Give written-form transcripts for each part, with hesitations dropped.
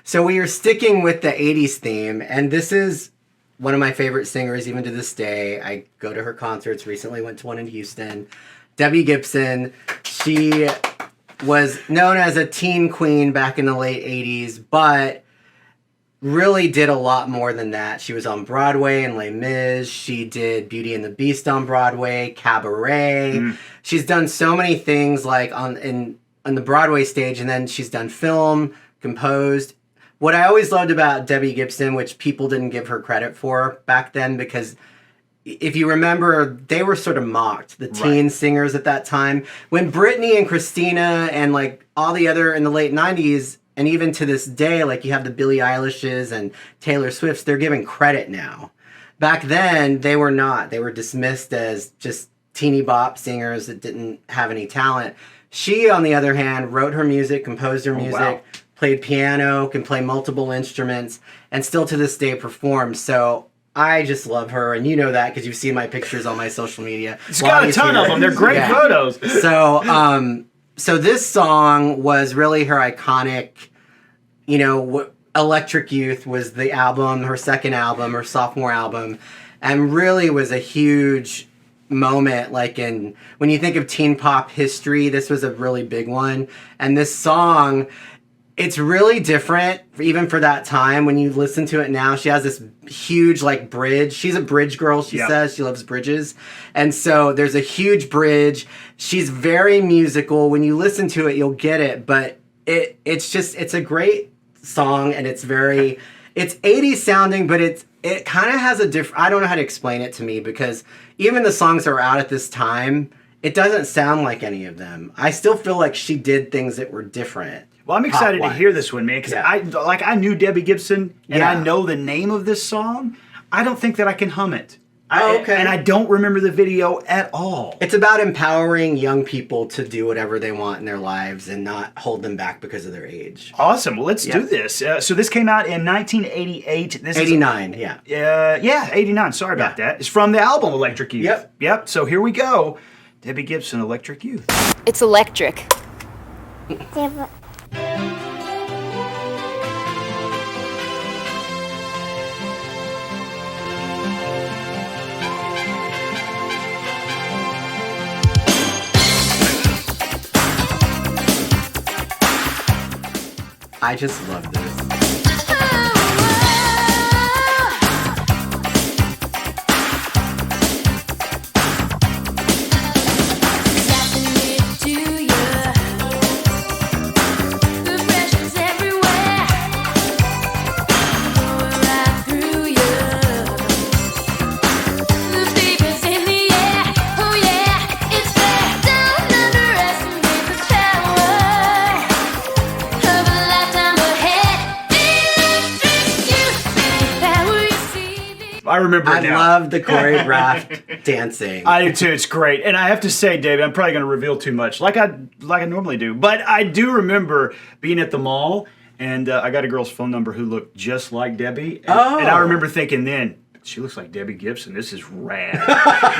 So we are sticking with the 80s theme, and this is one of my favorite singers even to this day. I go to her concerts, recently went to one in Houston. Debbie Gibson. She was known as a teen queen back in the late 80s, but really did a lot more than that. She was on Broadway in Les Mis. She did Beauty and the Beast on Broadway, Cabaret. She's done so many things like on the Broadway stage, and then she's done film, composed. What I always loved about Debbie Gibson, which people didn't give her credit for back then, because if you remember, they were sort of mocked, the teen singers at that time. When Britney and Christina and like all the other in the late 90s, and even to this day, like you have the Billie Eilishes and Taylor Swifts, they're given credit now. Back then, they were not. They were dismissed as just teeny bop singers that didn't have any talent. She, on the other hand, wrote her music, composed her music, played piano, can play multiple instruments, and still to this day performs. So I just love her, and you know that because you've seen my pictures on my social media. It's got a ton of them. They're great photos. So this song was really her iconic, Electric Youth was the album, her second album, her sophomore album, and really was a huge moment. Like when you think of teen pop history, this was a really big one. And this song, it's really different, even for that time. When you listen to it now, she has this huge, like, bridge. She's a bridge girl, she says. She loves bridges. And so there's a huge bridge. She's very musical. When you listen to it, you'll get it. But it's a great song, and it's 80s sounding, but it kind of has a different... I don't know how to explain it to me, because even the songs that were out at this time, it doesn't sound like any of them. I still feel like she did things that were different. Well, I'm excited to hear this one, man, because I knew Debbie Gibson, and I know the name of this song. I don't think that I can hum it. And I don't remember the video at all. It's about empowering young people to do whatever they want in their lives and not hold them back because of their age. Awesome. Well, let's do this. So this came out in 1988. 89, 89. Sorry about that. It's from the album Electric Youth. Yep. So here we go. Debbie Gibson, Electric Youth. It's electric. I just love this. I remember it now. I love the choreographed dancing. I do too. It's great. And I have to say, David, I'm probably going to reveal too much, like I normally do. But I do remember being at the mall, and I got a girl's phone number who looked just like Debbie. And I remember thinking then, she looks like Debbie Gibson. This is rad.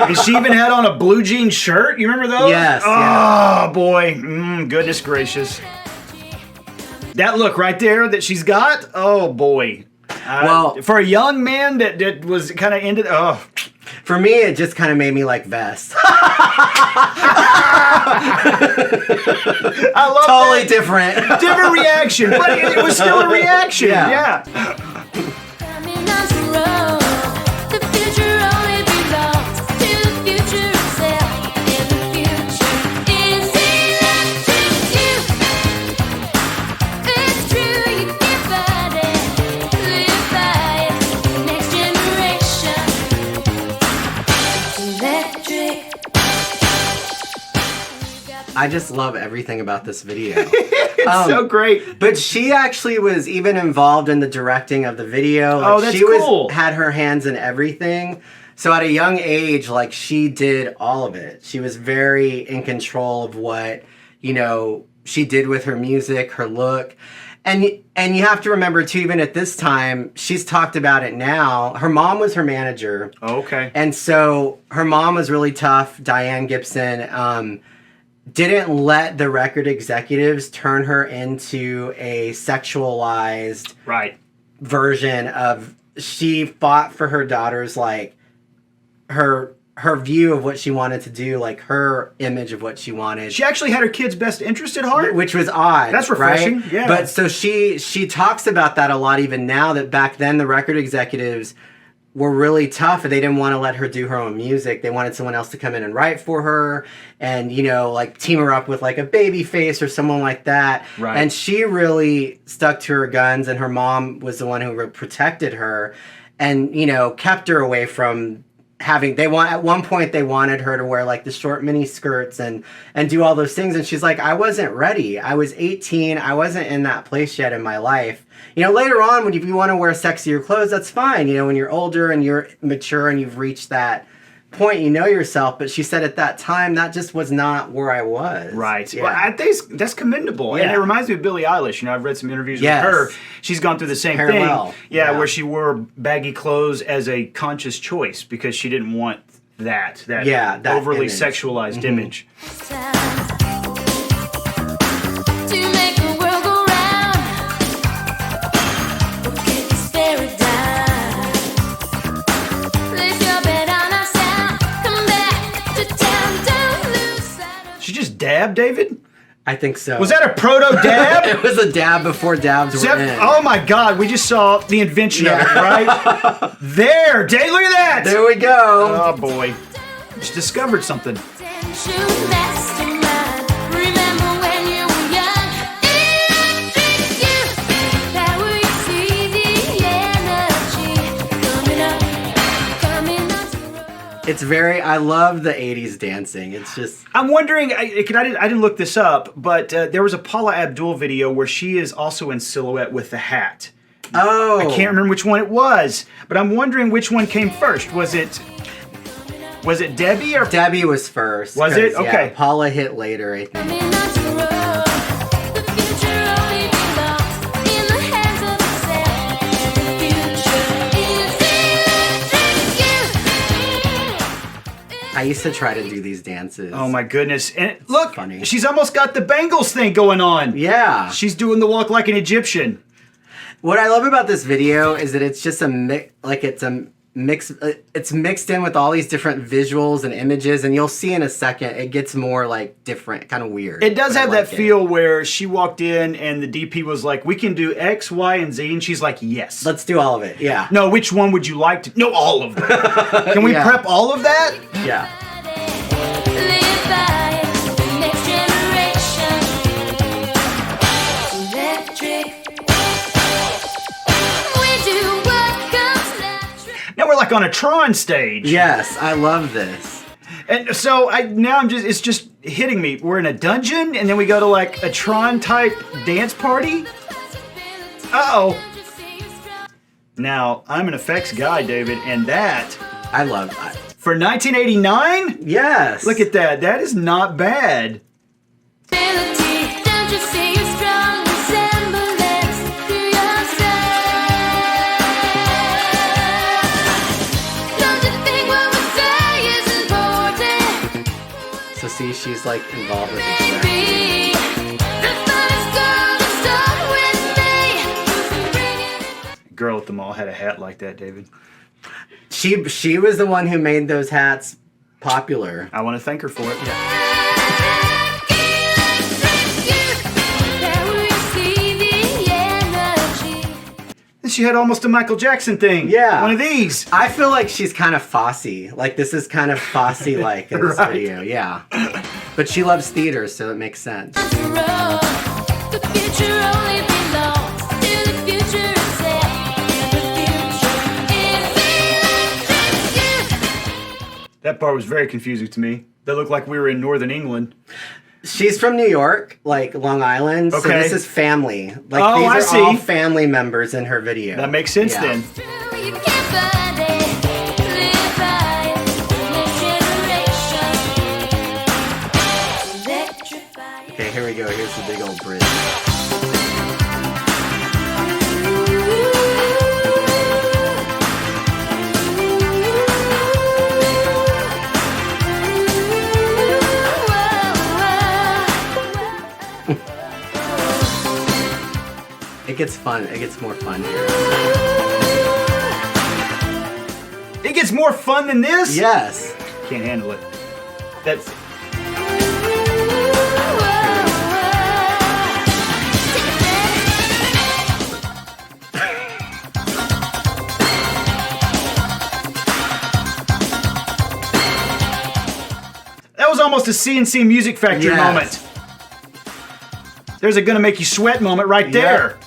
And she even had on a blue jean shirt. You remember those? Yes. Oh, boy. Goodness gracious. That look right there that she's got, oh, boy. Well, for a young man that was kind of ended, for me, it just kind of made me like Vest. I love totally that. different reaction, but it was still a reaction. Yeah. I just love everything about this video. It's so great. But she actually was even involved in the directing of the video. Like, that's cool. Had her hands in everything. So at a young age, like, she did all of it. She was very in control of what, she did with her music, her look. And you have to remember, too, even at this time, she's talked about it now. Her mom was her manager. Okay. And so her mom was really tough, Diane Gibson. didn't let the record executives turn her into a sexualized Right. version of. She fought for her daughter's like her view of what she wanted to do, like her image of what she wanted. She actually had her kid's best interest at heart, which was odd. That's refreshing. Right? Yeah. But so she talks about that a lot even now, that back then the record executives were really tough and they didn't want to let her do her own music. They wanted someone else to come in and write for her and, you know, like team her up with like a Babyface or someone like that. Right. And she really stuck to her guns, and her mom was the one who protected her and, you know, kept her away from having, at one point they wanted her to wear like the short mini skirts and do all those things. And she's like, I wasn't ready. I was 18. I wasn't in that place yet in my life. You know, later on, when you want to wear sexier clothes, that's fine. You know, when you're older and you're mature and you've reached that point, you know yourself. But she said at that time, that just was not where I was. Right. Yeah. Well, I think that's commendable. Yeah. And it reminds me of Billie Eilish. You know, I've read some interviews Yes. with her. She's gone through the same Parallel. thing. Yeah, Yeah. where she wore baggy clothes as a conscious choice because she didn't want that that overly image. sexualized image. To make the world go round, forget this paradise. Place your bet on our sound. Come back to town, don't lose sight of. She just dabbed, David? I think so. Was that a proto dab? It was a dab before dabs were in. Oh my God, we just saw the invention of it, right? There, Dave, look at that! There we go. Oh boy. Just discovered something. Attention, mastermind. Remember when you were young? Electric you. Power you see the energy coming up the road. It's very, I love the 80s dancing. It's just, I'm wondering, I didn't look this up, but there was a Paula Abdul video where she is also in silhouette with the hat. oh. I can't remember which one it was, but I'm wondering which one came first. Was it Debbie or Debbie was first. Was it? 'cause, yeah, Okay. Paula hit later, I think. Coming up the road. The future only belongs in the hands of itself. The future is electric you. I used to try to do these dances. Oh my goodness. And look, funny. she's almost got the Bengals thing going on. Yeah. She's doing the walk like an Egyptian. What I love about this video is that it's just it's mixed in with all these different visuals and images, and you'll see in a second it gets more like different, kind of weird. It does but I have like that it. feel where she walked in and the DP was like, we can do X, Y, and Z. And she's like, yes. Let's do all of it. Yeah. No, which one would you like to? No, all of them. Can we Yeah. prep all of that? Yeah. Live by it, the next generation. Electric. We do what comes natural. Now we're like on a Tron stage. Yes, I love this. And so it's just hitting me. We're in a dungeon and then we go to like a Tron type dance party. Uh-oh. Now, I'm an effects guy, David, and that, I love that. for 1989, Yes. look at that. That is not bad. Ability, don't you see a strong resemblance to yourself? Don't you think what we say is important? So see, she's like involved with it. Maybe the fun's gonna start with me. Bring it. Girl at the mall had a hat like that, David. She was the one who made those hats popular. I want to thank her for it. And she had almost a Michael Jackson thing. Yeah. One of these. I feel like she's kind of Fosse. Like this is kind of Fosse-like in this Right. video. Yeah. But she loves theater, so it makes sense. The future only belongs to the future itself. The future is That part was very confusing to me. That looked like we were in Northern England. She's from New York, like Long Island. So Okay. this is family. Like Oh, I these are all see. family members in her video. That makes sense Yeah. then. true, you can't find it. Live by it, the next generation. Electrify it. Okay, here we go. Here's the big old bridge. It gets fun. It gets more fun here. It gets more fun than this? Yes. Can't handle it. That's... That was almost a CNC Music Factory Yes. moment. There's a gonna make you sweat moment right there.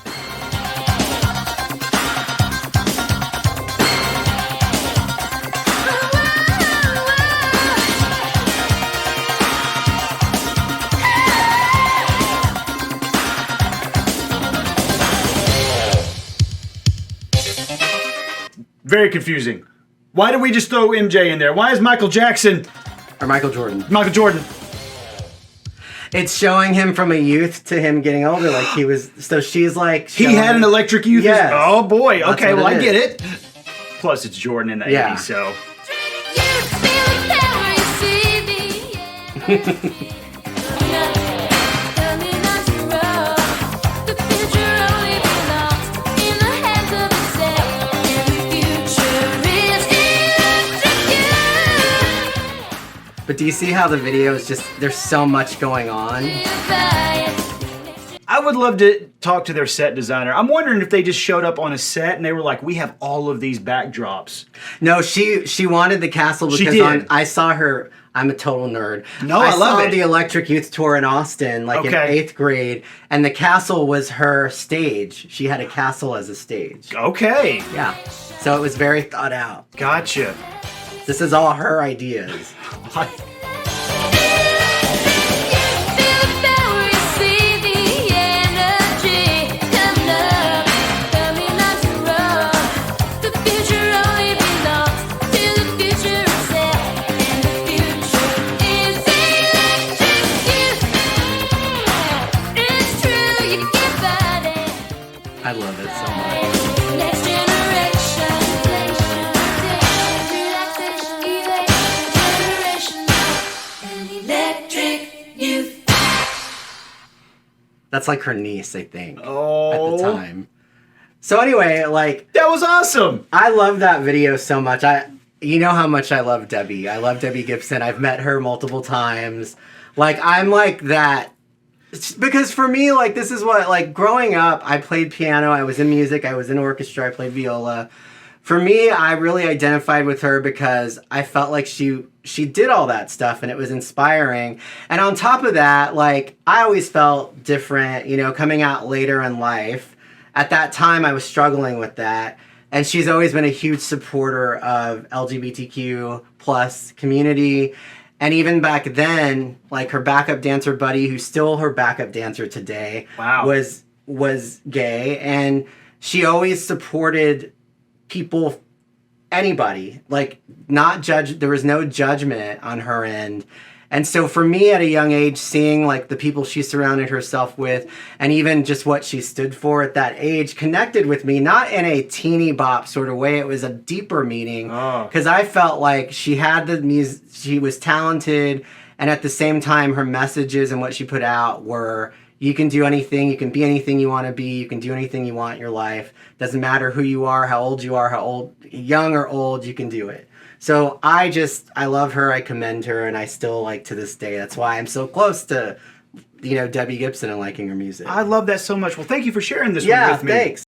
Very confusing. Why did we just throw MJ in there? Why is Michael Jackson Or Michael Jordan. Michael Jordan? It's showing him from a youth to him getting older. Like he was. So she's like. He had an electric youth. Yes. Oh boy. That's Okay, what well it I get is. it. Plus it's Jordan in the Yeah. 80s, so. But do you see how the video is just? There's so much going on. I would love to talk to their set designer. I'm wondering if they just showed up on a set and they were like, we have all of these backdrops. No, she wanted the castle She because did. I saw her. I'm a total nerd. No, I love saw it. the Electric Youth Tour in Austin, like in Okay. 8th grade, and the castle was her stage. She had a castle as a stage. Okay. Yeah. So it was very thought out. Gotcha. This is all her ideas. I love it so much. Next generation, electric youth. That's like her niece, I think, at Oh. the time. So anyway, like That was awesome. I love that video so much. You know how much I love Debbie. I love Debbie Gibson. I've met her multiple times. Like I'm like that. Because for me, like this is what, like growing up, I played piano, I was in music, I was in orchestra, I played viola. For me, I really identified with her because I felt like she did all that stuff and it was inspiring. And on top of that, like I always felt different, you know, coming out later in life. At that time, I was struggling with that. And she's always been a huge supporter of LGBTQ plus community. And even back then, like her backup dancer buddy, who's still her backup dancer today, Wow. was gay, and she always supported people, anybody, like not judge. There was no judgment on her end. And so for me at a young age, seeing like the people she surrounded herself with and even just what she stood for at that age connected with me, not in a teeny bop sort of way. It was a deeper meaning Oh. because I felt like she had the music, she was talented. And at the same time, her messages and what she put out were, you can do anything, you can be anything you want to be, you can do anything you want in your life. Doesn't matter who you are, how old you are, young or old, you can do it. So I love her, I commend her, and I still like to this day. That's why I'm so close to, Debbie Gibson and liking her music. I love that so much. Well, thank you for sharing this one Yeah, with me. thanks.